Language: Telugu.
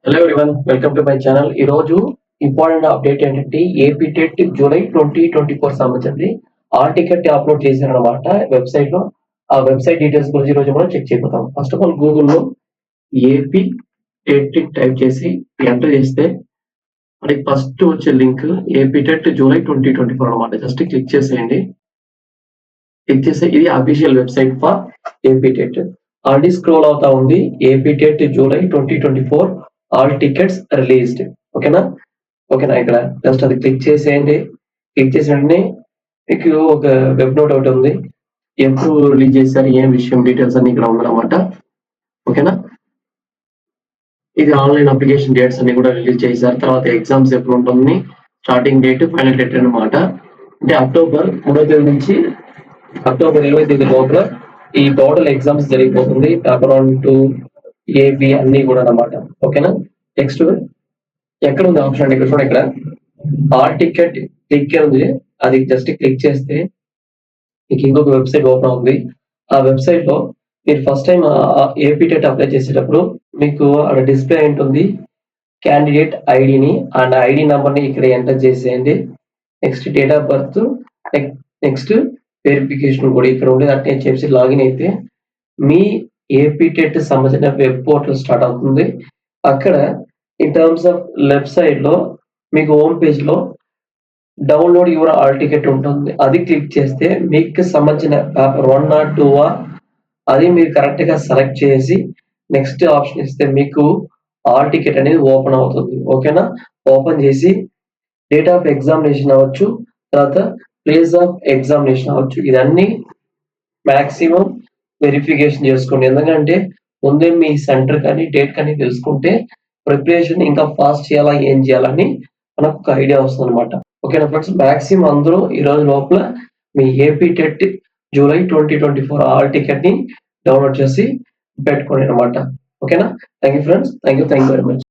Hello everyone, welcome to my channel. ఈ రోజు ఇంపార్టెంట్ అప్డేట్ ఏంటంటే ఏపీ టెట్ జూలై 2024 సంబంధించింది ఆల్ టికెట్ అప్లోడ్ చేశారనమాట వెబ్సైట్ లో. ఆ వెబ్సైట్ డీటెయిల్స్ గురించి ఈ రోజు మనం చెక్ చేయబోతాం. ఫస్ట్ ఆఫ్ ఆల్ గూగుల్లో ఏపీ టెట్ టైప్ చేసి ఎంటర్ చేస్తే మనకి ఫస్ట్ వచ్చే లింక్ ఏపీ టెట్ జూలై 2024 అనమాట. జస్ట్ క్లిక్ చేసేయండి. క్లిక్ చేస్తే ఇది official website for AP TET. Already scroll అవుతా ఉంది. AP TET July 2024 all tickets released. ఓకేనా ఇక్కడ జస్ట్ అది క్లిక్ చేసేయండి. క్లిక్ చేసిన వెంటనే మీకు ఒక వెబ్ నోట్ ఒకటి ఉంది. ఎప్పుడు రిలీజ్ చేశారు, ఏం విషయం, డీటెయిల్స్ అన్ని ఇక్కడ ఉందన్నమాట. ఓకేనా, ఇది ఆన్లైన్ అప్లికేషన్ డేట్స్ అన్ని కూడా రిలీజ్ చేశారు. తర్వాత ఎగ్జామ్స్ ఎప్పుడు ఉంటుంది, స్టార్టింగ్ డేట్, ఫైనల్ డేట్ అనమాట. అంటే అక్టోబర్ 3వ తేదీ నుంచి అక్టోబర్ 20వ తేదీ లోపల ఈ టోటల్ ఎగ్జామ్స్ జరిగిపోతుంది. పేపర్ 1, 2, ఏబి అన్ని కూడా అనమాట. ఓకేనా, నెక్స్ట్ ఎక్కడ ఉంది ఆప్షన్? ఇక్కడ చూడండి, ఇక్కడ ఆల్ టికెట్ క్లిక్ ఉంది. అది జస్ట్ క్లిక్ చేస్తే మీకు ఇంకొక వెబ్సైట్ ఓపెన్ అవుతుంది. ఆ వెబ్సైట్ లో మీరు first time AP TET apply చేసేటప్పుడు మీకు అక్కడ డిస్ప్లే ఉంటుంది క్యాండిడేట్ ఐడిని అండ్ ఐడి నంబర్ ని ఇక్కడ ఎంటర్ చేసేయండి. Next date of birth, next verification కూడా ఇక్కడ ఉండేది. అట్నే చేసి లాగిన్ అయితే మీ ఏపీ టెట్ సంబంధించిన వెబ్ పోర్టల్ స్టార్ట్ అవుతుంది. అక్కడ in terms of left side లో మీకు హోమ్ పేజ్ లో డౌన్లోడ్ యువర్ ఆల్ టికెట్ ఉంటుంది. అది క్లిక్ చేస్తే మీకు సంబంధించిన పేపర్ 1 or 2 అది మీరు కరెక్ట్ గా సెలెక్ట్ చేసి నెక్స్ట్ ఆప్షన్ ఇస్తే మీకు ఆల్ టికెట్ అనేది ఓపెన్ అవుతుంది. ఓకేనా, ఓపెన్ చేసి డేట్ ఆఫ్ ఎగ్జామినేషన్ అవ్వచ్చు, తర్వాత ప్లేస్ ఆఫ్ ఎగ్జామినేషన్ అవ్వచ్చు. ఇదన్నీ మాక్సిమం వెరిఫికేషన్ చేసుకోండి. ఎందుకంటే ముందే మీ సెంటర్ కానీ డేట్ కానీ తెలుసుకుంటే ప్రిపరేషన్ ఇంకా ఫాస్ట్ చేయాలా, ఏం చేయాలని మనకు ఒక ఐడియా వస్తుంది అనమాట. ఓకేనా ఫ్రెండ్స్, మాక్సిమం అందరూ ఈ రోజు లోపల మీ AP TET July 2024 hall ticket ని డౌన్లోడ్ చేసి పెట్టుకోండి అనమాట. ఓకేనా, thank you friends, thank you very much.